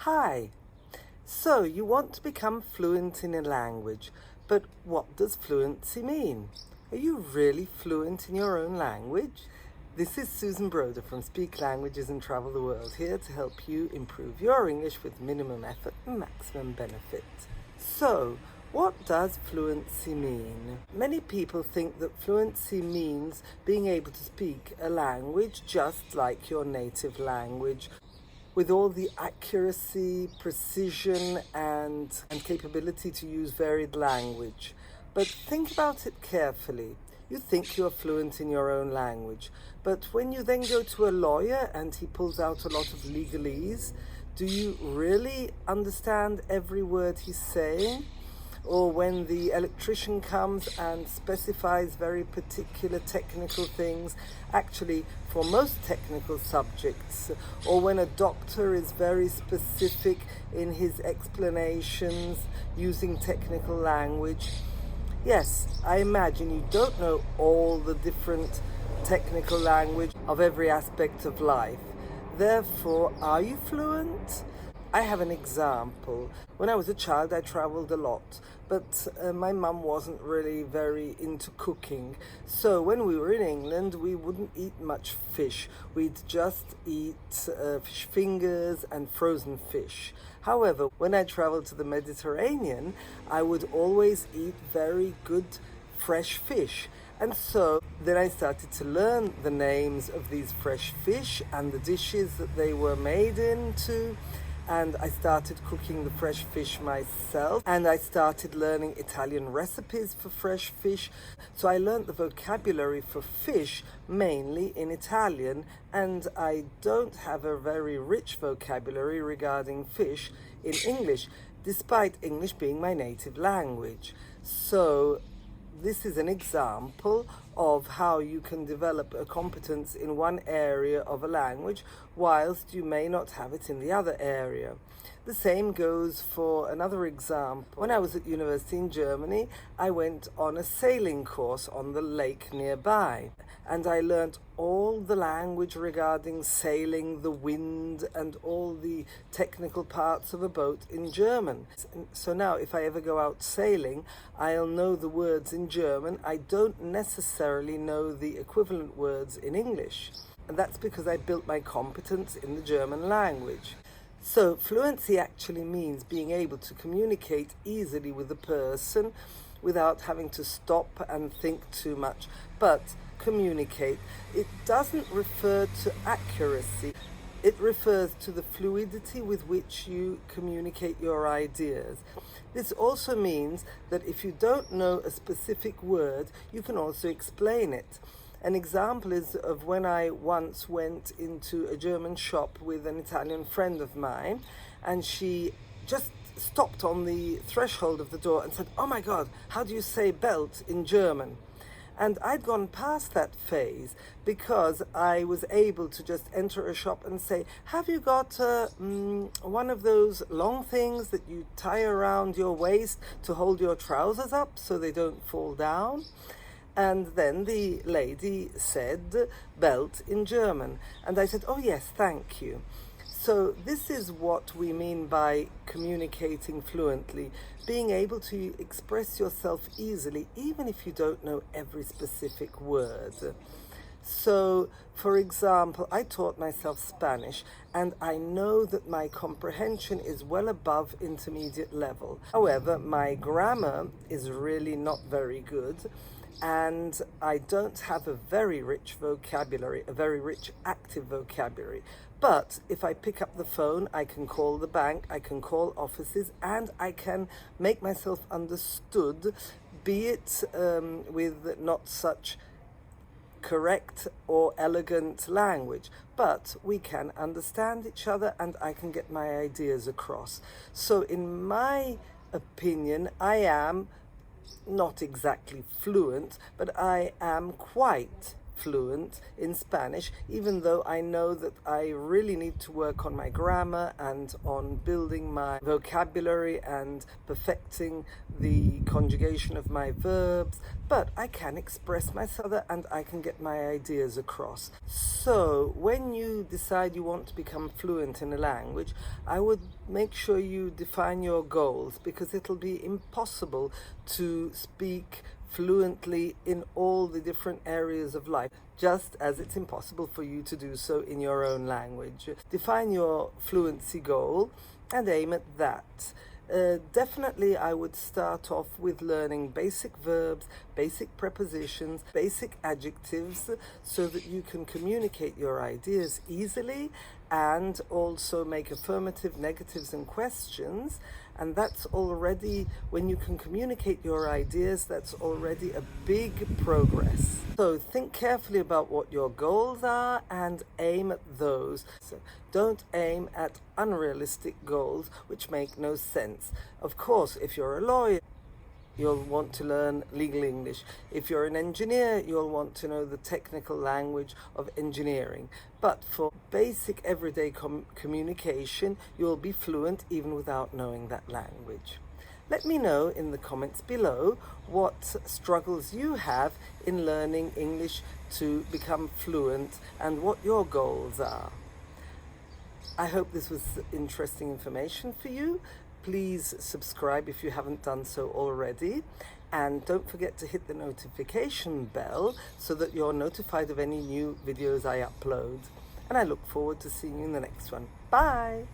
Hi. So you want to become fluent in a language, but what does fluency mean? Are you really fluent in your own language? This is Susan Broder from Speak Languages and Travel the World, here to help you improve your English with minimum effort and maximum benefit. So, what does fluency mean? Many people think that fluency means being able to speak a language just like your native language, with all the accuracy, precision, and capability to use varied language. But think about it carefully. You think you're fluent in your own language, but when you then go to a lawyer and he pulls out a lot of legalese, do you really understand every word he's saying? Or when the electrician comes and specifies very particular technical things, actually for most technical subjects, or when a doctor is very specific in his explanations using technical language. Yes, I imagine you don't know all the different technical language of every aspect of life. Therefore, are you fluent? I have an example. When I was a child, I traveled a lot, but my mum wasn't really very into cooking. So when we were in England, we wouldn't eat much fish. We'd just eat fish fingers and frozen fish. However, when I traveled to the Mediterranean, I would always eat very good fresh fish. And so then I started to learn the names of these fresh fish and the dishes that they were made into. And I started cooking the fresh fish myself, and I started learning Italian recipes for fresh fish. So I learned the vocabulary for fish mainly in Italian, and I don't have a very rich vocabulary regarding fish in English, despite English being my native language. So this is an example of how you can develop a competence in one area of a language whilst you may not have it in the other area. The same goes for another example. When I was at university in Germany, I went on a sailing course on the lake nearby, and I learnt all the language regarding sailing, the wind, and all the technical parts of a boat in German. So now if I ever go out sailing, I'll know the words in German. I don't necessarily know the equivalent words in English. And that's because I built my competence in the German language. So fluency actually means being able to communicate easily with a person without having to stop and think too much, but communicate. It doesn't refer to accuracy. It refers to the fluidity with which you communicate your ideas. This also means that if you don't know a specific word, you can also explain it. An example is of when I once went into a German shop with an Italian friend of mine, and she just stopped on the threshold of the door and said, "Oh my God, how do you say belt in German?" And I'd gone past that phase because I was able to just enter a shop and say, "Have you got one of those long things that you tie around your waist to hold your trousers up so they don't fall down?" And then the lady said belt in German. And I said, "Oh yes, thank you." So this is what we mean by communicating fluently, being able to express yourself easily, even if you don't know every specific word. So, for example, I taught myself Spanish, and I know that my comprehension is well above intermediate level. However, my grammar is really not very good, and I don't have a very rich vocabulary, a very rich active vocabulary. But if I pick up the phone, I can call the bank, I can call offices, and I can make myself understood, be it with not such correct or elegant language, but we can understand each other and I can get my ideas across. So in my opinion, I am not exactly fluent, but I am quite fluent in Spanish, even though I know that I really need to work on my grammar and on building my vocabulary and perfecting the conjugation of my verbs, but I can express myself and I can get my ideas across. So when you decide you want to become fluent in a language, I would make sure you define your goals, because it'll be impossible to speak fluently in all the different areas of life, just as it's impossible for you to do so in your own language. Define your fluency goal and aim at that. Definitely I would start off with learning basic verbs, basic prepositions, basic adjectives, so that you can communicate your ideas easily and also make affirmative, negatives and questions. And that's already, when you can communicate your ideas, that's already a big progress. So think carefully about what your goals are and aim at those. So don't aim at unrealistic goals which make no sense. Of course, if you're a lawyer, you'll want to learn legal English. If you're an engineer, you'll want to know the technical language of engineering. But for basic everyday communication, you'll be fluent even without knowing that language. Let me know in the comments below what struggles you have in learning English to become fluent and what your goals are. I hope this was interesting information for you. Please subscribe if you haven't done so already, and don't forget to hit the notification bell so that you're notified of any new videos I upload. And I look forward to seeing you in the next one. Bye!